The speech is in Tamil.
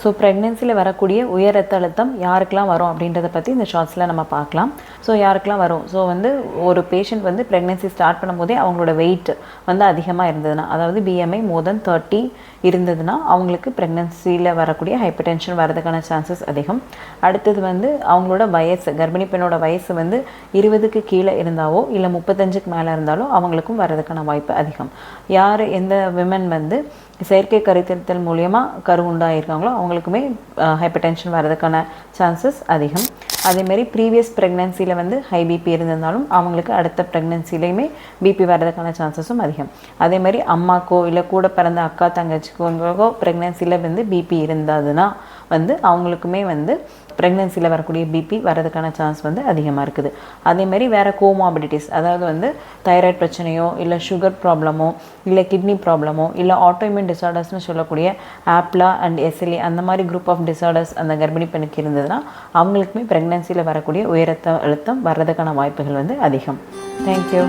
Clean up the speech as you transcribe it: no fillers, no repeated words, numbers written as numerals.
ஸோ ப்ரெக்னென்சியில் வரக்கூடிய உயர் ரத்த அழுத்தம் யாருக்கெல்லாம் வரும் அப்படின்றத பற்றி இந்த ஷார்ட்ஸில் நம்ம பார்க்கலாம். ஸோ யாருக்கெல்லாம் வரும், ஸோ வந்து ஒரு பேஷண்ட் வந்து ப்ரெக்னென்சி ஸ்டார்ட் பண்ணும்போதே அவங்களோட வெயிட் வந்து அதிகமாக இருந்ததுன்னா, அதாவது BMI மோர் தென் 30 இருந்ததுன்னா அவங்களுக்கு ப்ரெக்னென்சியில் வரக்கூடிய ஹைப்பர் டென்ஷன் வரதுக்கான சான்சஸ் அதிகம். அடுத்தது வந்து அவங்களோட வயசு, கர்ப்பிணி பெண்ணோட வயசு வந்து 20க்கு கீழே இருந்தாவோ இல்லை 35க்கு மேலே இருந்தாலோ அவங்களுக்கும் வரதுக்கான வாய்ப்பு அதிகம். யார் எந்த விமன் வந்து செயற்கை கருத்தரித்தல் மூலியமாக கரு உண்டாயிருக்காங்களோ அவங்களுக்குமே ஹைப்பர் டென்ஷன் வரதுக்கான சான்சஸ் அதிகம். அதேமாரி ப்ரீவியஸ் ப்ரெக்னென்சியில் வந்து ஹை பிபி இருந்திருந்தாலும் அவங்களுக்கு அடுத்த ப்ரெக்னென்சிலையுமே பிபி வர்றதுக்கான சான்சஸும் அதிகம். அதேமாதிரி அம்மாக்கோ இல்லை கூட பிறந்த அக்கா தங்கச்சிக்கோ ப்ரெக்னென்சியில் வந்து பிபி இருந்ததுன்னா வந்து அவங்களுக்குமே வந்து ப்ரெக்னென்சியில் வரக்கூடிய பிபி வரதுக்கான சான்ஸ் வந்து அதிகமாக இருக்குது. அதேமாதிரி வேறு கோமாபிலிட்டிஸ், அதாவது வந்து தைராய்டு பிரச்சனையோ இல்லை சுகர் ப்ராப்ளமோ இல்லை கிட்னி ப்ராப்ளமோ இல்லை ஆட்டோஇம்யூன் டிசார்டர்ஸ்னு சொல்லக்கூடிய ஆப்லா அண்ட் SLE அந்த மாதிரி குரூப் ஆஃப் டிசார்டர்ஸ் அந்த கர்ப்பிணி பெண்ணுக்கு இருந்ததுன்னா அவங்களுக்குமே ப்ரெக்னென்சியில் வரக்கூடிய உயர் ரத்த அழுத்தம் வர்றதுக்கான வாய்ப்புகள் வந்து அதிகம். தேங்க்யூ.